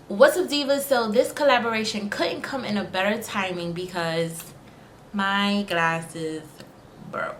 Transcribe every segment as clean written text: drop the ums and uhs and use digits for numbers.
What's up, divas? So this collaboration couldn't come in a better timing because my glasses broke.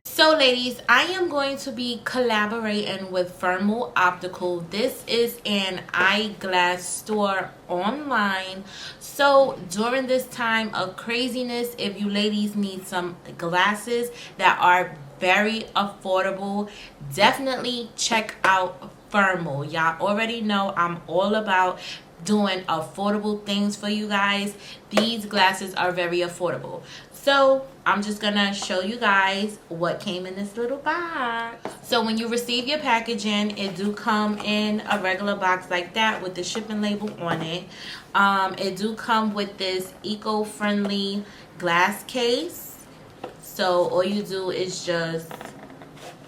So ladies, I am going to be collaborating with Firmoo Optical. This is an eyeglass store online. So during this time of craziness, if you ladies need some glasses that are very affordable, definitely check out Firmoo. Y'all already know I'm all about doing affordable things for you guys. These glasses are very affordable. So I'm just gonna show you guys what came in this little box. So when you receive your packaging, it do come in a regular box like that with the shipping label on it. It do come with this eco-friendly glass case. So all you do is just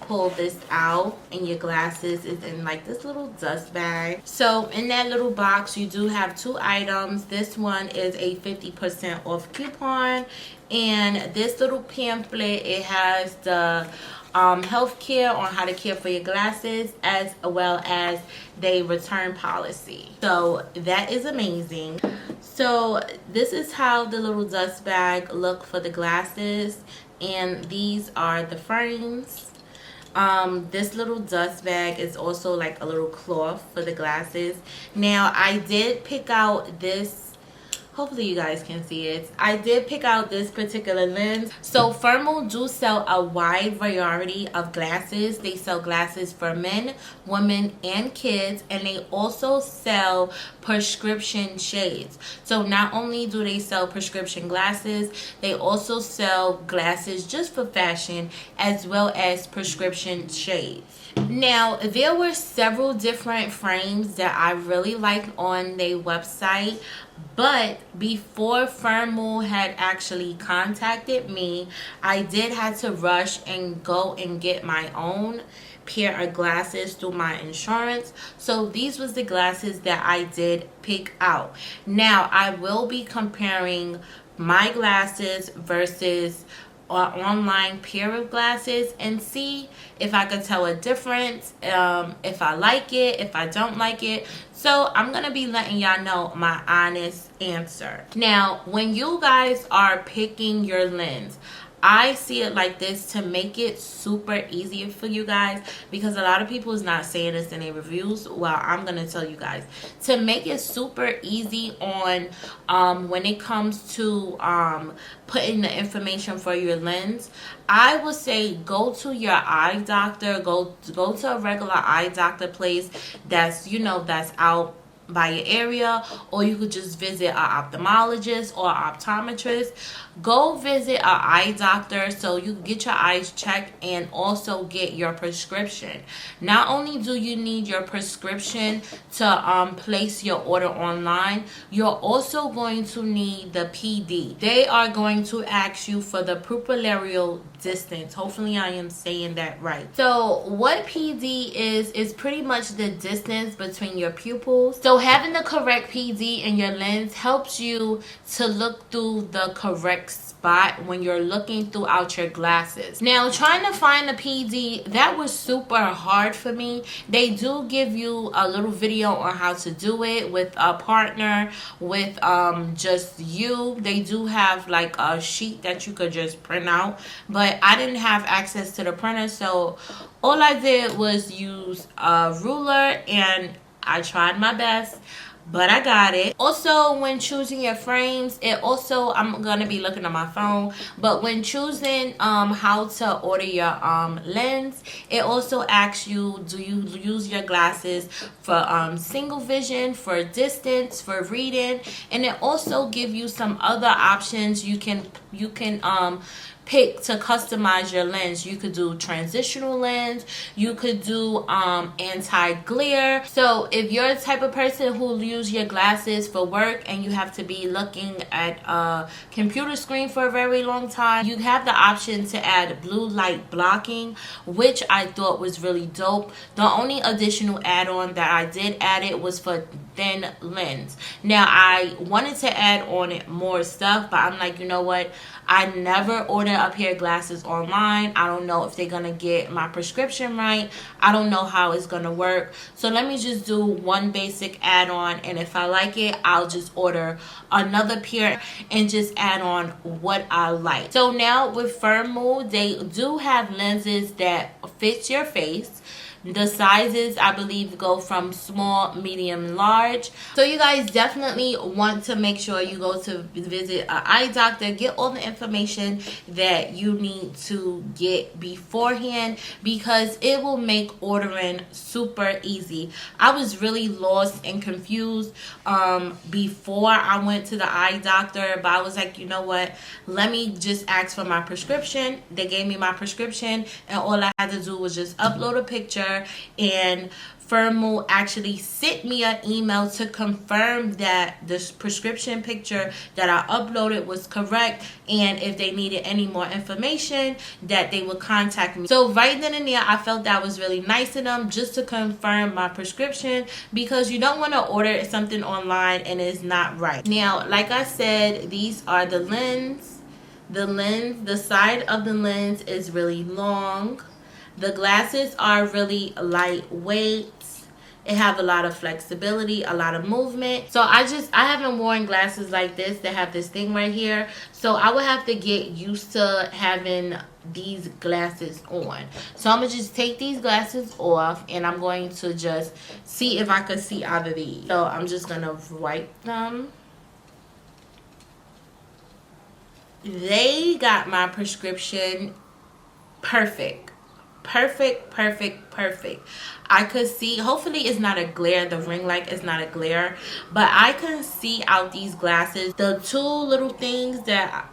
pull this out, and your glasses is in like this little dust bag. So in that little box you do have two items. This one is a 50% off coupon, and this little pamphlet, it has the healthcare on how to care for your glasses, as well as the return policy. So that is amazing. So this is how the little dust bag look for the glasses, and these are the frames. This little dust bag is also like a little cloth for the glasses. Now I did pick out this, hopefully you guys can see it. I did pick out this particular lens. So Firmoo do sell a wide variety of glasses. They sell glasses for men, women, and kids, and they also sell prescription shades. So not only do they sell prescription glasses, they also sell glasses just for fashion, as well as prescription shades. Now there were several different frames that I really liked on their website, but before Firmoo had actually contacted me, I did have to rush and go and get my own pair of glasses through my insurance. So these was the glasses that I did pick out. Now I will be comparing my glasses versus an online pair of glasses and see if I could tell a difference, if I like it, if I don't like it. So I'm gonna be letting y'all know my honest answer. Now when you guys are picking your lens, I see it like this to make it super easy for you guys, because a lot of people is not saying this in their reviews. Well, I'm gonna tell you guys to make it super easy on when it comes to putting the information for your lens. I would say go to your eye doctor, go to a regular eye doctor place that's, you know, that's out by your area, or you could just visit an ophthalmologist or optometrist. Go visit an eye doctor so you can get your eyes checked and also get your prescription. Not only do you need your prescription to place your order online, you're also going to need the PD. They are going to ask you for the pupillary distance. Hopefully I am saying that right. So what PD is pretty much the distance between your pupils. So having the correct PD in your lens helps you to look through the correct spot when you're looking throughout your glasses. Now trying to find a PD, that was super hard for me. They do give you a little video on how to do it with a partner, with just you. They do have like a sheet that you could just print out, but I didn't have access to the printer, so all I did was use a ruler, and I tried my best, but I got it. Also, when choosing your frames, it also, I'm gonna be looking on my phone, but when choosing how to order your lens, it also asks you, do you use your glasses for single vision, for distance, for reading, and it also give you some other options. You can pick to customize your lens. You could do transitional lens, you could do anti-glare. So if you're the type of person who use your glasses for work and you have to be looking at a computer screen for a very long time, you have the option to add blue light blocking, which I thought was really dope. The only additional add-on that I did add it was for thin lens. Now I wanted to add on it more stuff, but I'm like, you know what, I never order a pair of glasses online. I don't know if they're gonna get my prescription right. I don't know how it's gonna work, so let me just do one basic add-on, and if I like it, I'll just order another pair and just add on what I like. So now with Firmoo, they do have lenses that fit your face. The sizes, I believe, go from small, medium, large. So you guys definitely want to make sure you go to visit an eye doctor, get all the information that you need to get beforehand, because it will make ordering super easy. I was really lost and confused before I went to the eye doctor, but I was like, you know what, let me just ask for my prescription. They gave me my prescription, and all I had to do was just upload a picture, and Firmoo actually sent me an email to confirm that this prescription picture that I uploaded was correct, and if they needed any more information that they would contact me. So right then and there, I felt that was really nice of them just to confirm my prescription, because you don't want to order something online and it's not right. Now, like I said, these are the lens. The side of the lens is really long. The glasses are really lightweight. It have a lot of flexibility, a lot of movement. So I haven't worn glasses like this that have this thing right here. So I would have to get used to having these glasses on. So I'm going to just take these glasses off, and I'm going to just see if I could see out of these. So I'm just going to wipe them. They got my prescription perfect. Perfect. I could see, hopefully it's not a glare, the ring light is not a glare, but I can see out these glasses. The two little things that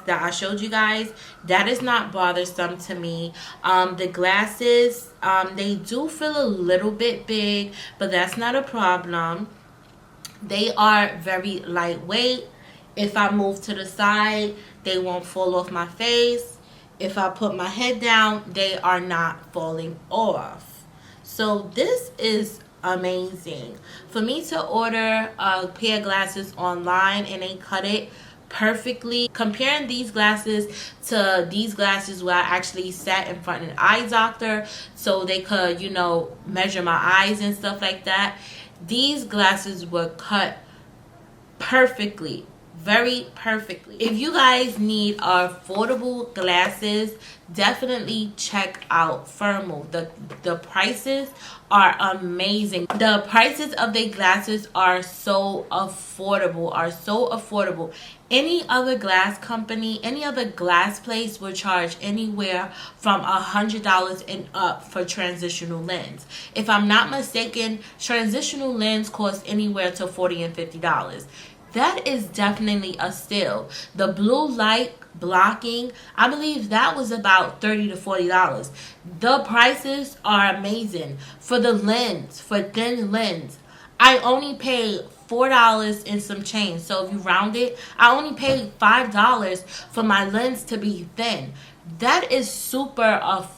I showed you guys, that is not bothersome to me. The glasses, they do feel a little bit big, but that's not a problem. They are very lightweight. If I move to the side, they won't fall off my face. If I put my head down, they are not falling off. So this is amazing. For me to order a pair of glasses online and they cut it perfectly. Comparing these glasses to these glasses where I actually sat in front of an eye doctor so they could, you know, measure my eyes and stuff like that. These glasses were cut perfectly. Very perfectly. If you guys need affordable glasses, definitely check out Firmoo. The prices are amazing. The prices of their glasses are so affordable. Any other glass company, any other glass place will charge anywhere from $100 and up for transitional lens. If I'm not mistaken, transitional lens costs anywhere to $40 and $50. That is definitely a steal. The blue light blocking, I believe that was about $30 to $40. The prices are amazing. For the lens, for thin lens, I only paid $4 and some change. So if you round it, I only paid $5 for my lens to be thin. That is super affordable.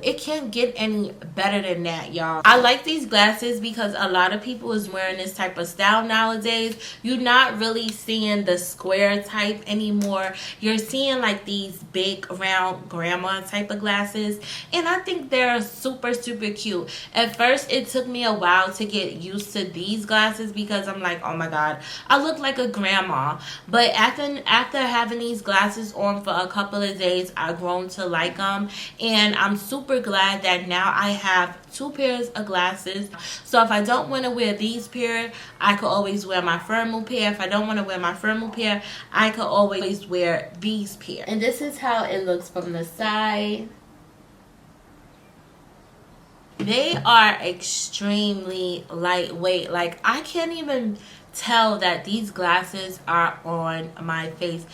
It can't get any better than that, y'all. I like these glasses because a lot of people is wearing this type of style nowadays. You're not really seeing the square type anymore. You're seeing like these big round grandma type of glasses, and I think they're super cute. At first it took me a while to get used to these glasses because I'm like, oh my god, I look like a grandma. But after having these glasses on for a couple of days, I've grown to like them, and I'm super glad that now I have two pairs of glasses. So if I don't want to wear these pair, I could always wear my Firmoo pair. If I don't want to wear my Firmoo pair, I could always wear these pair. And this is how it looks from the side. They are extremely lightweight. Like, I can't even tell that these glasses are on my face.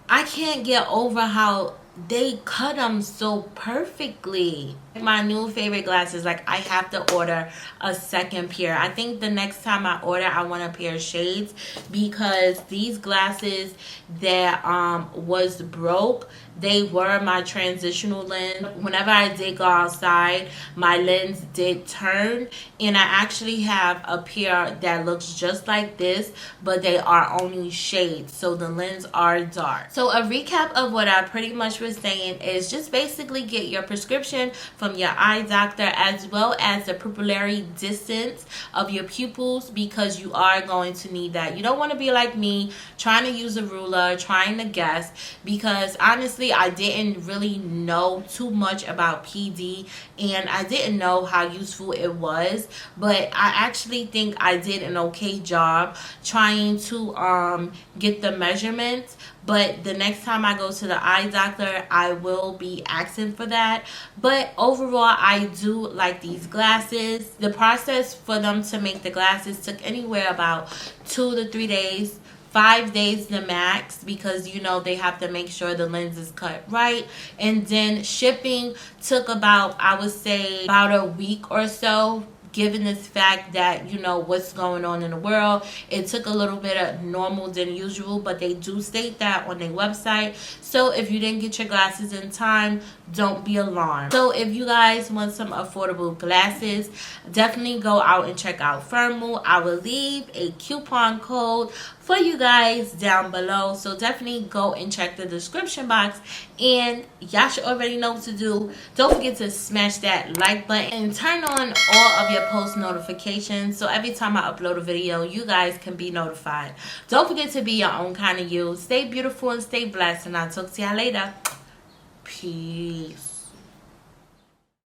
I can't get over how they cut them so perfectly. My new favorite glasses, like I have to order a second pair. I think the next time I order, I want a pair of shades, because these glasses that was broke, they were my transitional lens. Whenever I did go outside, my lens did turn, and I actually have a pair that looks just like this, but they are only shades, so the lens are dark. So a recap of what I pretty much was saying is just basically get your prescription from your eye doctor, as well as the pupillary distance of your pupils, because you are going to need that. You don't want to be like me trying to use a ruler, trying to guess, because honestly I didn't really know too much about PD, and I didn't know how useful it was, but I actually think I did an okay job trying to get the measurements. But the next time I go to the eye doctor, I will be asking for that. But overall, I do like these glasses. The process for them to make the glasses took anywhere about 2 to 3 days. 5 days the max, because you know they have to make sure the lens is cut right. And then shipping took about, I would say, about a week or so, given this fact that, you know, what's going on in the world. It took a little bit of normal than usual, but they do state that on their website. So if you didn't get your glasses in time, don't be alarmed. So if you guys want some affordable glasses, definitely go out and check out Firmoo. I will leave a coupon code for you guys down below, so definitely go and check the description box. And y'all should already know what to do. Don't forget to smash that like button and turn on all of your post notifications, so every time I upload a video, you guys can be notified. Don't forget to be your own kind of you. Stay beautiful and stay blessed, and I'll talk to y'all later. Peace.